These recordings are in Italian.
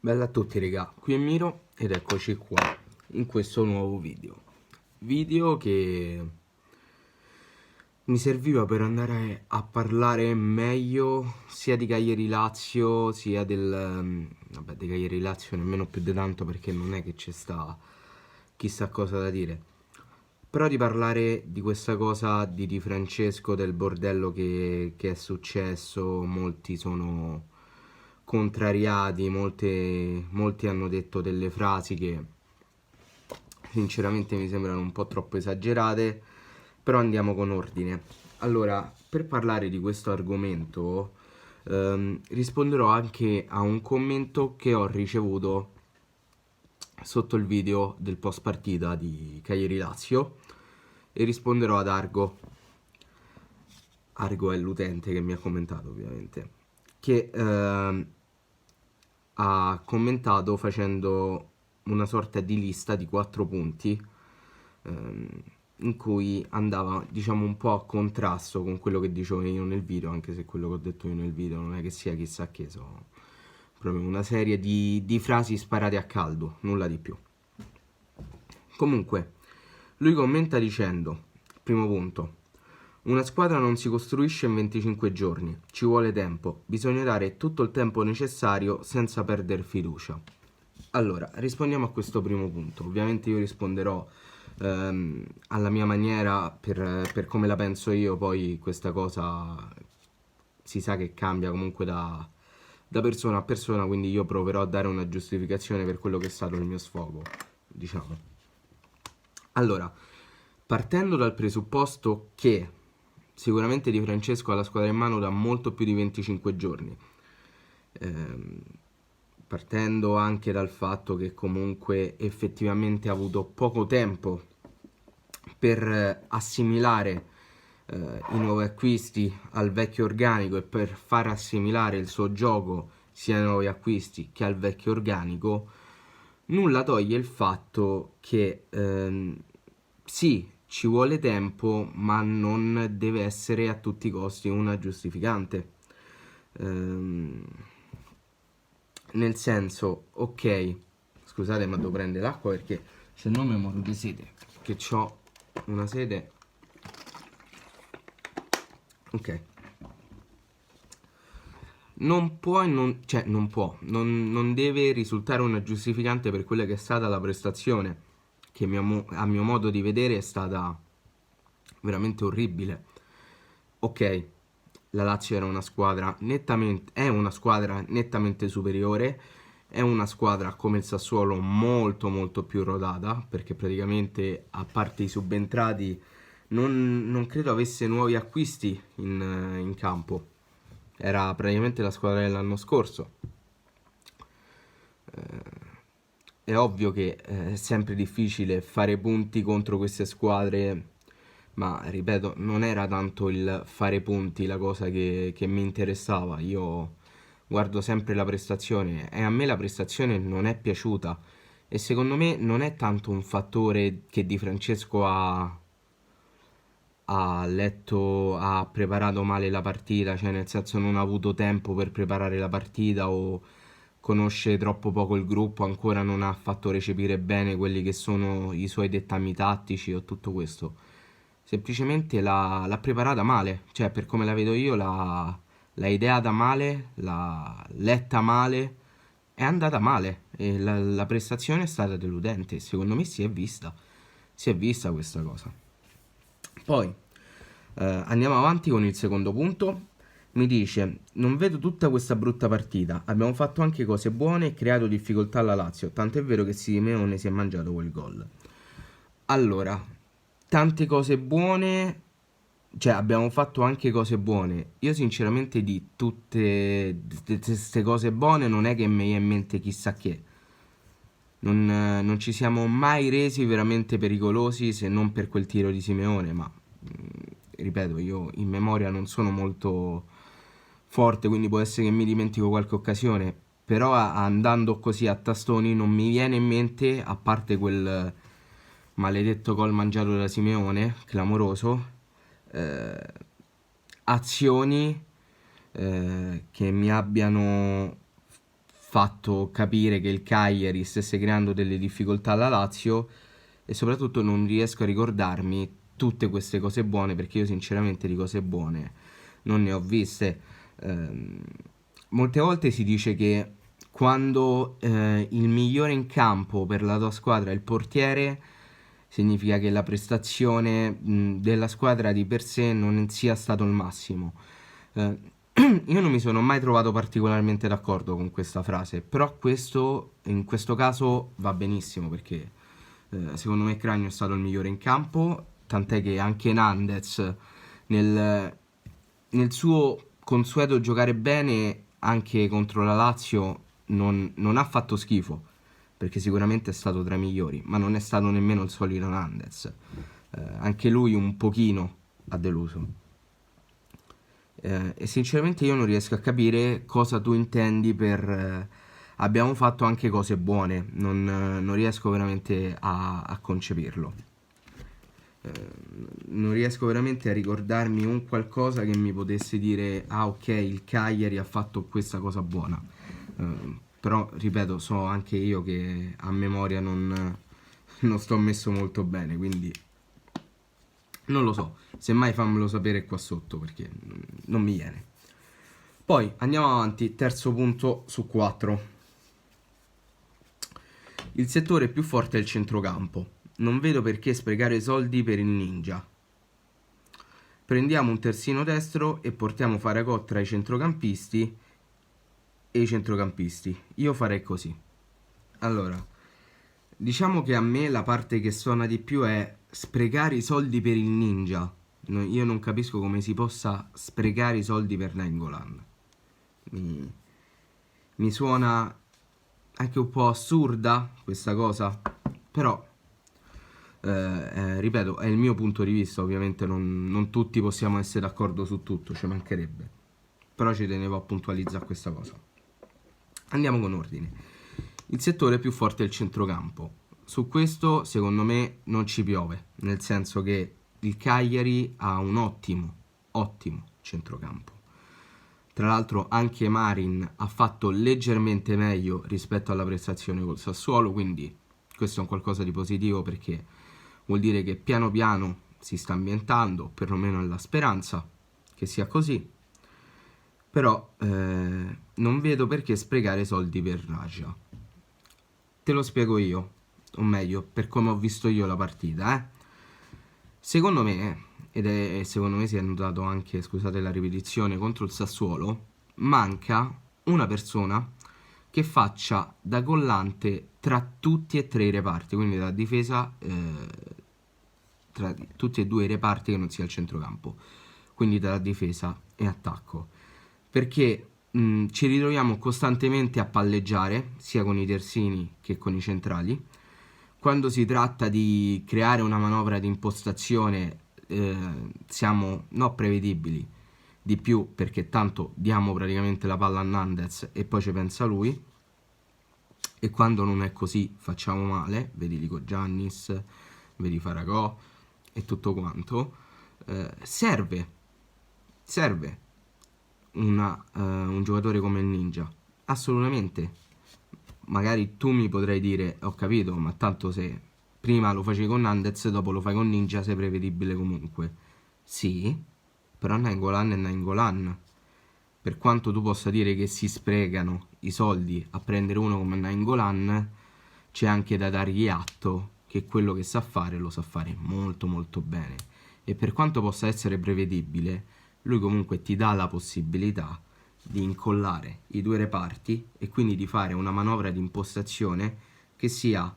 Bella a tutti raga, qui è Miro ed eccoci qua in questo nuovo video che mi serviva per andare a parlare meglio sia di Cagliari Lazio sia vabbè, di Cagliari Lazio nemmeno più di tanto perché non è che c'è sta chissà cosa da dire, però di parlare di questa cosa di Di Francesco, del bordello che è successo. Molti sono contrariati, molti hanno detto delle frasi che sinceramente mi sembrano un po' troppo esagerate, però andiamo con ordine. Allora, per parlare di questo argomento risponderò anche a un commento che ho ricevuto sotto il video del post partita di Cagliari Lazio e risponderò ad Argo. Argo è l'utente che mi ha commentato, ovviamente, che ha commentato facendo una sorta di lista di 4 punti ehm, in cui andava, diciamo, un po' a contrasto con quello che dicevo io nel video, anche se quello che ho detto io nel video non è che sia chissà che, sono proprio una serie di frasi sparate a caldo, nulla di più. Comunque, lui commenta dicendo, primo punto: una squadra non si costruisce in 25 giorni, ci vuole tempo, bisogna dare tutto il tempo necessario senza perdere fiducia. Allora, rispondiamo a questo primo punto. Ovviamente io risponderò alla mia maniera, per come la penso io. Poi questa cosa si sa che cambia comunque da persona a persona, quindi io proverò a dare una giustificazione per quello che è stato il mio sfogo, diciamo. Allora, partendo dal presupposto che sicuramente Di Francesco ha la squadra in mano da molto più di 25 giorni, ehm, partendo anche dal fatto che comunque effettivamente ha avuto poco tempo per assimilare i nuovi acquisti al vecchio organico e per far assimilare il suo gioco sia ai nuovi acquisti che al vecchio organico, nulla toglie il fatto che sì, ci vuole tempo, ma non deve essere a tutti i costi una giustificante. Ehm, Nel senso, ok, scusate, ma devo prendere l'acqua perché se no mi muoio di sete. Che ho una sede. Ok. Non può, cioè non può, non deve risultare una giustificante per quella che è stata la prestazione, che a mio modo di vedere è stata veramente orribile. Ok, la Lazio era una squadra è una squadra nettamente superiore, è una squadra come il Sassuolo molto molto più rodata, perché praticamente a parte i subentrati non credo avesse nuovi acquisti in campo. Era praticamente la squadra dell'anno scorso. È ovvio che è sempre difficile fare punti contro queste squadre, ma ripeto, non era tanto il fare punti la cosa che mi interessava. Io guardo sempre la prestazione e a me la prestazione non è piaciuta, e secondo me non è tanto un fattore che Di Francesco ha preparato male la partita, cioè nel senso non ha avuto tempo per preparare la partita o conosce troppo poco il gruppo, ancora non ha fatto recepire bene quelli che sono i suoi dettami tattici o tutto questo. Semplicemente l'ha preparata male, cioè per come la vedo io l'ha ideata male, l'ha letta male, è andata male e la prestazione è stata deludente. Secondo me si è vista questa cosa. Poi andiamo avanti con il secondo punto. Mi dice: non vedo tutta questa brutta partita. Abbiamo fatto anche cose buone e creato difficoltà alla Lazio. Tant'è vero che Simeone si è mangiato quel gol. Allora, tante cose buone. Cioè, abbiamo fatto anche cose buone. Io, sinceramente, di tutte queste cose buone non è che mi viene in mente chissà che. Non ci siamo mai resi veramente pericolosi se non per quel tiro di Simeone, ma ripeto, io in memoria non sono molto forte, quindi può essere che mi dimentico qualche occasione, però andando così a tastoni non mi viene in mente, a parte quel maledetto gol mangiato da Simeone, clamoroso, eh, azioni che mi abbiano fatto capire che il Cagliari stesse creando delle difficoltà alla Lazio, e soprattutto non riesco a ricordarmi tutte queste cose buone, perché io sinceramente di cose buone non ne ho viste. Molte volte si dice che quando il migliore in campo per la tua squadra è il portiere, significa che la prestazione della squadra di per sé non sia stato il massimo. Eh, io non mi sono mai trovato particolarmente d'accordo con questa frase, però in questo caso va benissimo, perché secondo me Cragno è stato il migliore in campo, tant'è che anche Nandez nel, nel suo consueto giocare bene anche contro la Lazio non ha fatto schifo, perché sicuramente è stato tra i migliori, ma non è stato nemmeno il solito Nandez. Anche lui un pochino ha deluso. E sinceramente io non riesco a capire cosa tu intendi per abbiamo fatto anche cose buone, non riesco veramente a concepirlo. Non riesco veramente a ricordarmi un qualcosa che mi potesse dire ah ok, il Cagliari ha fatto questa cosa buona. Però ripeto, so anche io che a memoria non sto messo molto bene, quindi non lo so. Semmai fammelo sapere qua sotto, perché non mi viene. Poi andiamo avanti, terzo punto su 4. Il settore più forte è il centrocampo. Non vedo perché sprecare soldi per il Ninja. Prendiamo un terzino destro e portiamo Faragò tra i centrocampisti e i centrocampisti. Io farei così. Allora, diciamo che a me la parte che suona di più è sprecare i soldi per il Ninja. Io non capisco come si possa sprecare i soldi per Nainggolan. Mi suona anche un po' assurda questa cosa, però ripeto, è il mio punto di vista, ovviamente non tutti possiamo essere d'accordo su tutto, ci mancherebbe, però ci tenevo a puntualizzare questa cosa. Andiamo con ordine. Il settore più forte è il centrocampo. Su questo secondo me non ci piove, nel senso che il Cagliari ha un ottimo centrocampo. Tra l'altro anche Marin ha fatto leggermente meglio rispetto alla prestazione col Sassuolo, quindi questo è un qualcosa di positivo, perché vuol dire che piano piano si sta ambientando, perlomeno è la speranza che sia così. Però non vedo perché sprecare soldi per Raja. Te lo spiego io, o meglio, per come ho visto io la partita. Secondo me, secondo me si è notato anche, scusate la ripetizione, contro il Sassuolo, manca una persona che faccia da collante tra tutti e tre i reparti, quindi da difesa, tra tutti e due i reparti, che non sia il centrocampo, quindi tra difesa e attacco, perché ci ritroviamo costantemente a palleggiare sia con i terzini che con i centrali. Quando si tratta di creare una manovra di impostazione siamo prevedibili di più, perché tanto diamo praticamente la palla a Nandez e poi ci pensa lui, e quando non è così facciamo male, vedi Lico Giannis, vedi Faragò e tutto quanto. Serve un giocatore come il Ninja, assolutamente. Magari tu mi potrai dire ho capito, ma tanto se prima lo facevi con Nandez, dopo lo fai con Ninja, sei prevedibile comunque. Sì, però Nainggolan è Nainggolan. Per quanto tu possa dire che si sprecano i soldi a prendere uno come Nainggolan, c'è anche da dargli atto che quello che sa fare lo sa fare molto molto bene, e per quanto possa essere prevedibile, lui comunque ti dà la possibilità di incollare i due reparti e quindi di fare una manovra di impostazione che sia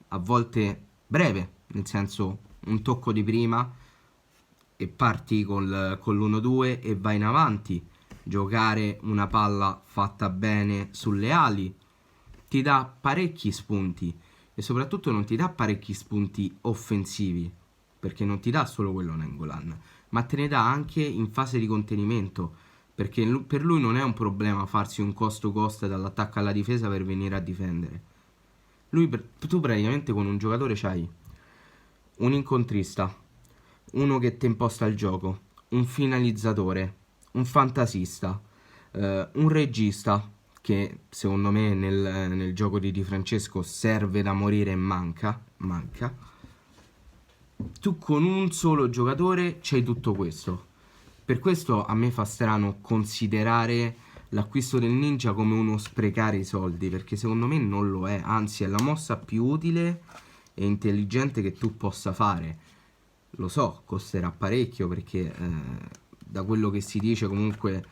a volte breve, nel senso un tocco di prima e parti con l'1-2 e vai in avanti. Giocare una palla fatta bene sulle ali ti dà parecchi spunti, e soprattutto non ti dà parecchi spunti offensivi, perché non ti dà solo quello Nainggolan, ma te ne dà anche in fase di contenimento, perché per lui non è un problema farsi un costo-costo dall'attacco alla difesa per venire a difendere. Tu praticamente con un giocatore c'hai un incontrista, uno che ti imposta il gioco, un finalizzatore, un fantasista, un regista che secondo me nel gioco di Di Francesco serve da morire e manca. Tu con un solo giocatore c'hai tutto questo. Per questo a me fa strano considerare l'acquisto del ninja come uno sprecare i soldi, perché secondo me non lo è, anzi è la mossa più utile e intelligente che tu possa fare. Lo so, costerà parecchio perché da quello che si dice comunque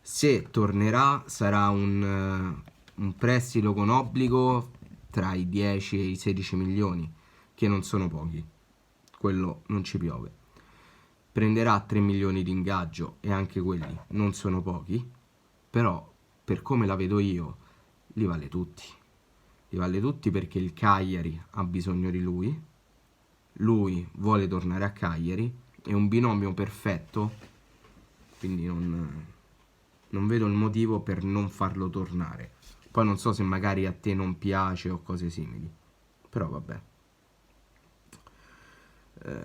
se tornerà sarà un prestito con obbligo tra i 10 e i 16 milioni, che non sono pochi, quello non ci piove. Prenderà 3 milioni di ingaggio e anche quelli non sono pochi, però per come la vedo io li vale tutti. Li vale tutti perché il Cagliari ha bisogno di lui vuole tornare a Cagliari, è un binomio perfetto, quindi non vedo il motivo per non farlo tornare. Poi non so se magari a te non piace o cose simili, però vabbè.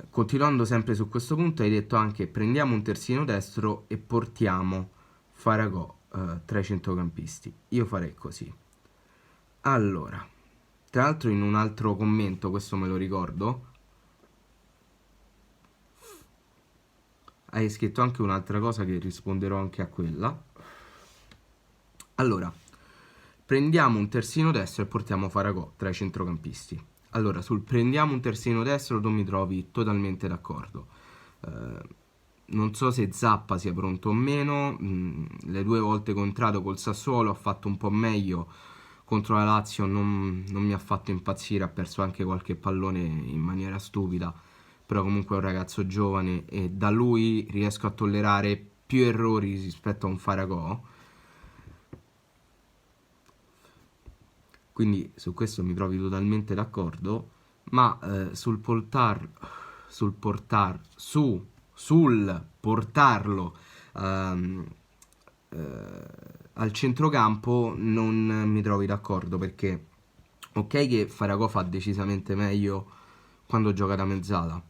Continuando sempre su questo punto, hai detto anche prendiamo un terzino destro e portiamo Faragò tra i centrocampisti. Io farei così. Allora, tra l'altro in un altro commento, questo me lo ricordo, hai scritto anche un'altra cosa che risponderò anche a quella. Allora, prendiamo un terzino destro e portiamo Faragò tra i centrocampisti. Allora, sul prendiamo un terzino destro tu mi trovi totalmente d'accordo. Non so se Zappa sia pronto o meno, le 2 volte che ho entrato col Sassuolo ha fatto un po' meglio, contro la Lazio non mi ha fatto impazzire, ha perso anche qualche pallone in maniera stupida, però comunque è un ragazzo giovane e da lui riesco a tollerare più errori rispetto a un Faragò. Quindi su questo mi trovi totalmente d'accordo, ma sul portarlo ehm, al centrocampo non mi trovi d'accordo, perché ok che Faragò fa decisamente meglio quando gioca da mezzala,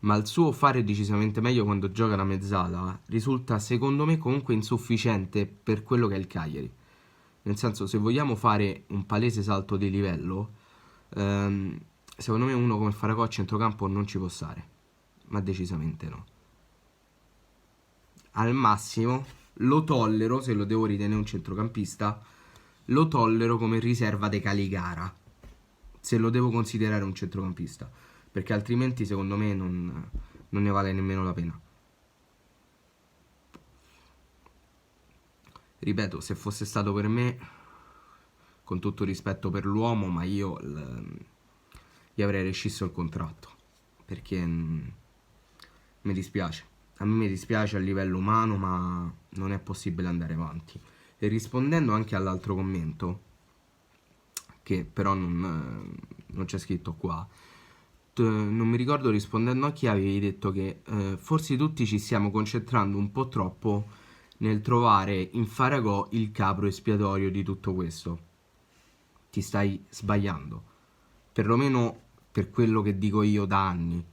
ma il suo fare decisamente meglio quando gioca da mezzala risulta secondo me comunque insufficiente per quello che è il Cagliari. Nel senso, se vogliamo fare un palese salto di livello, secondo me uno come Faragò a centrocampo non ci può stare, ma decisamente no. Al massimo lo tollero, se lo devo ritenere un centrocampista, lo tollero come riserva dei Caligara, se lo devo considerare un centrocampista, perché altrimenti secondo me non ne vale nemmeno la pena. Ripeto, se fosse stato per me, con tutto rispetto per l'uomo, ma io gli avrei rescisso il contratto, perché mi dispiace. A me mi dispiace a livello umano, ma non è possibile andare avanti. E rispondendo anche all'altro commento, che però non c'è scritto qua, non mi ricordo rispondendo a chi avevi detto che forse tutti ci stiamo concentrando un po' troppo nel trovare in Faragò il capro espiatorio di tutto questo. Ti stai sbagliando, perlomeno per quello che dico io da anni,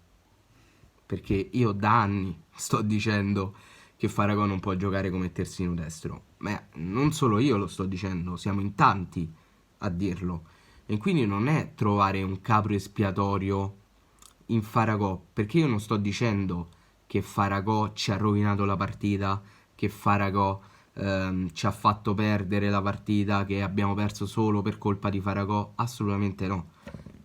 perché io da anni sto dicendo che Faragò non può giocare come terzino destro, ma non solo io lo sto dicendo, siamo in tanti a dirlo, e quindi non è trovare un capro espiatorio in Faragò, perché io non sto dicendo che Faragò ci ha rovinato la partita, che Faragò ci ha fatto perdere la partita, che abbiamo perso solo per colpa di Faragò, assolutamente no.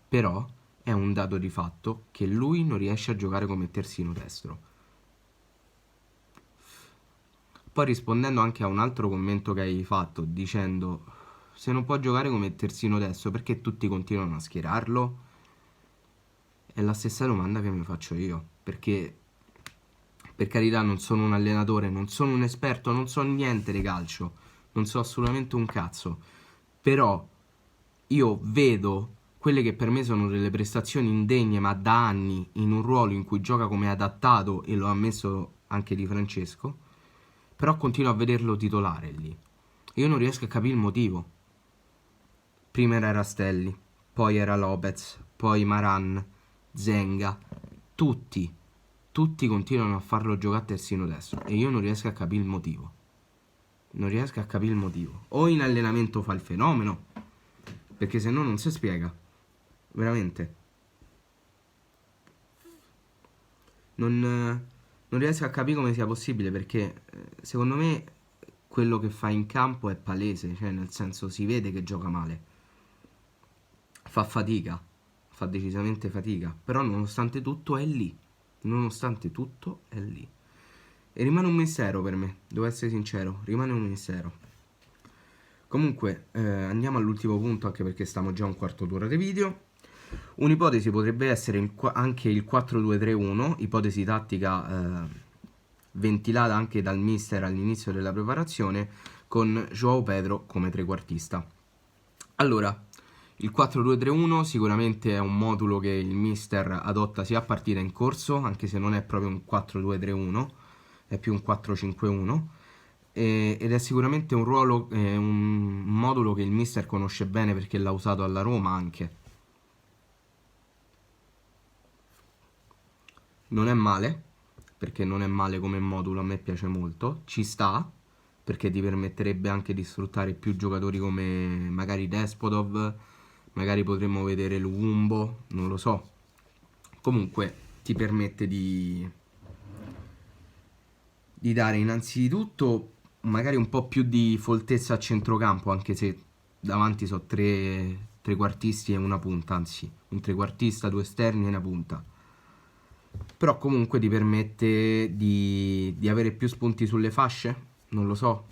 Però è un dato di fatto che lui non riesce a giocare come terzino destro. Poi rispondendo anche a un altro commento che hai fatto, dicendo se non può giocare come terzino destro perché tutti continuano a schierarlo, è la stessa domanda che mi faccio io, perché per carità non sono un allenatore, non sono un esperto, non so niente di calcio, non so assolutamente un cazzo, però io vedo quelle che per me sono delle prestazioni indegne, ma da anni, in un ruolo in cui gioca come adattato, e lo ha ammesso anche Di Francesco, però continuo a vederlo titolare lì. Io non riesco a capire il motivo. Prima era Rastelli, poi era Lopez, poi Maran, Zenga, tutti continuano a farlo giocare a terzino destro e io non riesco a capire il motivo. Non riesco a capire il motivo. O in allenamento fa il fenomeno, perché se no non si spiega. Veramente. Non riesco a capire come sia possibile, perché secondo me quello che fa in campo è palese, cioè nel senso si vede che gioca male. Fa fatica, fa decisamente fatica, però nonostante tutto è lì. Nonostante tutto è lì. E rimane un mistero per me, devo essere sincero, rimane un mistero. Comunque, andiamo all'ultimo punto, anche perché stiamo già a un quarto d'ora di video. Un'ipotesi potrebbe essere anche il 4-2-3-1, ipotesi tattica ventilata anche dal mister all'inizio della preparazione, con João Pedro come trequartista. Allora, il 4-2-3-1 sicuramente è un modulo che il mister adotta sia a partita in corso, anche se non è proprio un 4-2-3-1, è più un 4-5-1, ed è sicuramente un ruolo, un modulo che il mister conosce bene perché l'ha usato alla Roma anche. Non è male, perché non è male come modulo, a me piace molto, ci sta, perché ti permetterebbe anche di sfruttare più giocatori come magari Despodov, magari potremmo vedere Lumumbo, non lo so. Comunque ti permette di dare innanzitutto magari un po' più di foltezza a centrocampo, anche se davanti so tre trequartisti e una punta, anzi un trequartista, due esterni e una punta. Però comunque ti permette di avere più spunti sulle fasce, non lo so.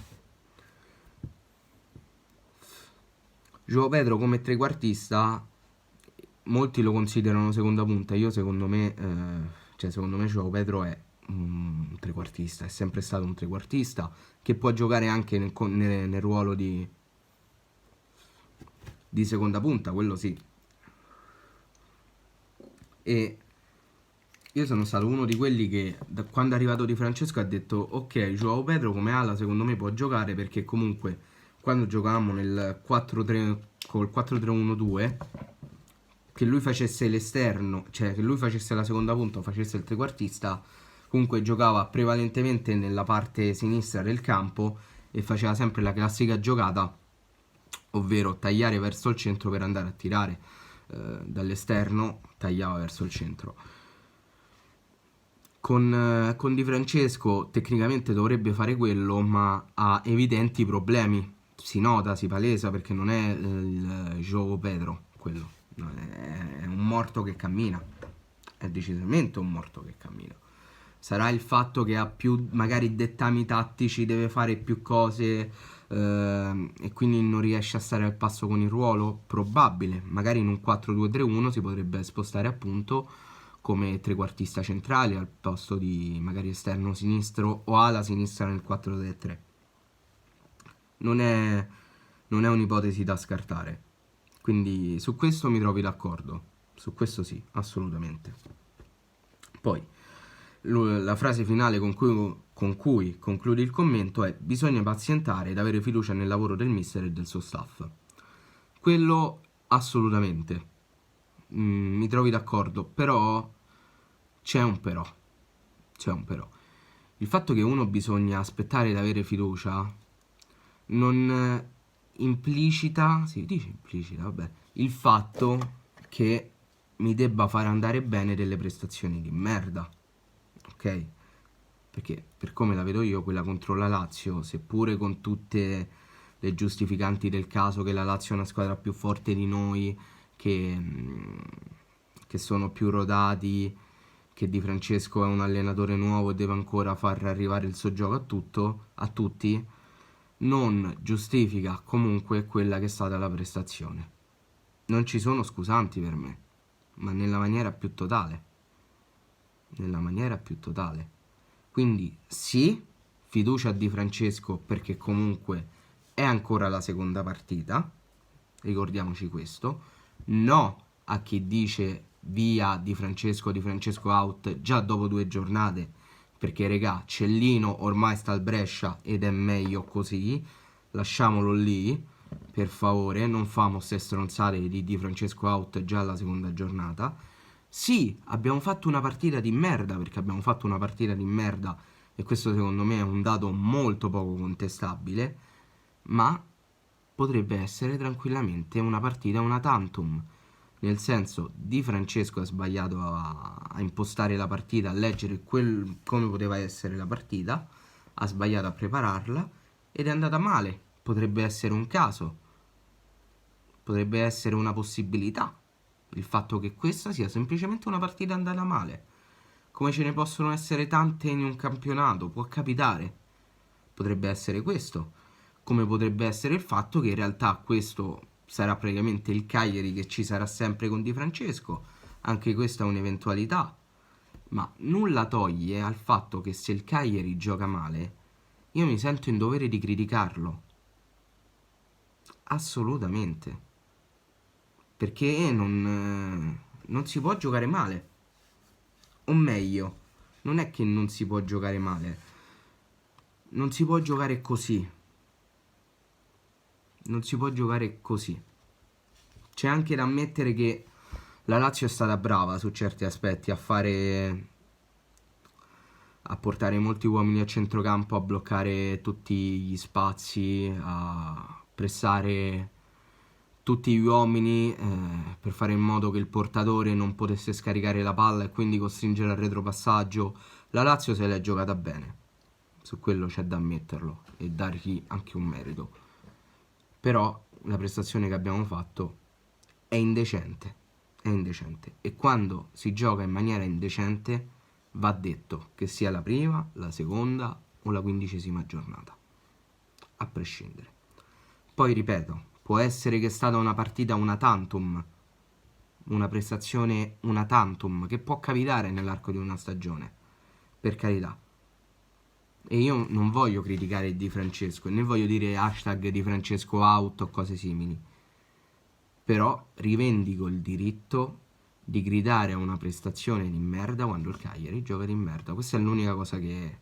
João Pedro come trequartista molti lo considerano seconda punta, io secondo me João Pedro è un trequartista, è sempre stato un trequartista che può giocare anche nel ruolo di seconda punta, quello sì. E io sono stato uno di quelli che quando è arrivato Di Francesco ha detto ok, João Pedro come ala secondo me può giocare, perché comunque quando giocavamo nel 4-3 col 4-3-1-2, che lui facesse l'esterno, cioè che lui facesse la seconda punta o facesse il trequartista, comunque giocava prevalentemente nella parte sinistra del campo e faceva sempre la classica giocata, ovvero tagliare verso il centro per andare a tirare dall'esterno, tagliava verso il centro. Con Di Francesco tecnicamente dovrebbe fare quello, ma ha evidenti problemi. Si nota, si palesa, perché non è il João Pedro quello. No, è un morto che cammina. È decisamente un morto che cammina. Sarà il fatto che ha più magari dettami tattici, deve fare più cose e quindi non riesce a stare al passo con il ruolo? Probabile. Magari in un 4-2-3-1 si potrebbe spostare appunto come trequartista centrale al posto di magari esterno sinistro o ala sinistra nel 4-3-3. Non è un'ipotesi da scartare. Quindi su questo mi trovi d'accordo. Su questo sì, assolutamente. Poi, la frase finale con cui concludi il commento è: bisogna pazientare ed avere fiducia nel lavoro del mister e del suo staff. Quello assolutamente. Mi trovi d'accordo, però c'è un però. C'è un però. Il fatto che uno bisogna aspettare ed avere fiducia non implicita, si dice implicita, vabbè, il fatto che mi debba fare andare bene delle prestazioni di merda, ok? Perché per come la vedo io, quella contro la Lazio, seppure con tutte le giustificanti del caso, che la Lazio è una squadra più forte di noi, che sono più rodati, che Di Francesco è un allenatore nuovo e deve ancora far arrivare il suo gioco a tutti, non giustifica comunque quella che è stata la prestazione. Non ci sono scusanti per me, ma nella maniera più totale. Nella maniera più totale. Quindi sì, fiducia a Di Francesco, perché comunque è ancora la seconda partita, ricordiamoci questo. No a chi dice via Di Francesco out già dopo 2 giornate, perché regà, Cellino ormai sta al Brescia ed è meglio così, lasciamolo lì, per favore, non famo ste stronzate di Francesco out già alla seconda giornata. Sì, abbiamo fatto una partita di merda, perché abbiamo fatto una partita di merda e questo secondo me è un dato molto poco contestabile, ma potrebbe essere tranquillamente una partita una tantum. Nel senso, Di Francesco ha sbagliato a impostare la partita, a leggere come poteva essere la partita, ha sbagliato a prepararla ed è andata male. Potrebbe essere un caso, potrebbe essere una possibilità, il fatto che questa sia semplicemente una partita andata male. Come ce ne possono essere tante in un campionato, può capitare. Potrebbe essere questo, come potrebbe essere il fatto che in realtà questo sarà praticamente il Cagliari che ci sarà sempre con Di Francesco. Anche questa è un'eventualità, ma nulla toglie al fatto che se il Cagliari gioca male, io mi sento in dovere di criticarlo. Assolutamente. Perché non si può giocare male. O meglio, non è che non si può giocare male, non si può giocare così. Non si può giocare così. C'è anche da ammettere che la Lazio è stata brava su certi aspetti a portare molti uomini a centrocampo, a bloccare tutti gli spazi, a pressare tutti gli uomini per fare in modo che il portatore non potesse scaricare la palla e quindi costringere al retropassaggio. La Lazio se l'è giocata bene, su quello c'è da ammetterlo e dargli anche un merito. Però la prestazione che abbiamo fatto è indecente, è indecente. E quando si gioca in maniera indecente va detto che sia la prima, la seconda o la 15ª giornata, a prescindere. Poi ripeto, può essere che è stata una partita una tantum, una prestazione una tantum, che può capitare nell'arco di una stagione, per carità. E io non voglio criticare Di Francesco, né voglio dire hashtag Di Francesco out o cose simili. Però rivendico il diritto di gridare a una prestazione di merda quando il Cagliari gioca di merda. Questa è l'unica cosa che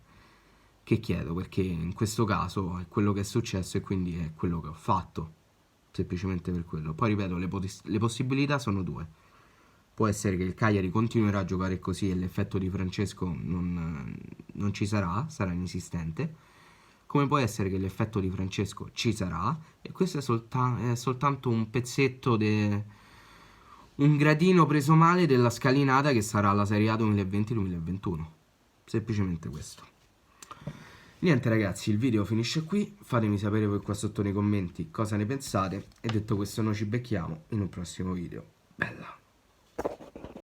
chiedo, perché in questo caso è quello che è successo e quindi è quello che ho fatto, semplicemente per quello. Poi ripeto, le possibilità sono due. Può essere che il Cagliari continuerà a giocare così e l'effetto di Francesco non ci sarà, sarà inesistente. Come può essere che l'effetto di Francesco ci sarà e questo è soltanto un pezzetto, un gradino preso male della scalinata che sarà la Serie A 2020-2021. Semplicemente questo. Niente ragazzi, il video finisce qui, fatemi sapere voi qua sotto nei commenti cosa ne pensate e detto questo noi ci becchiamo in un prossimo video. Bella!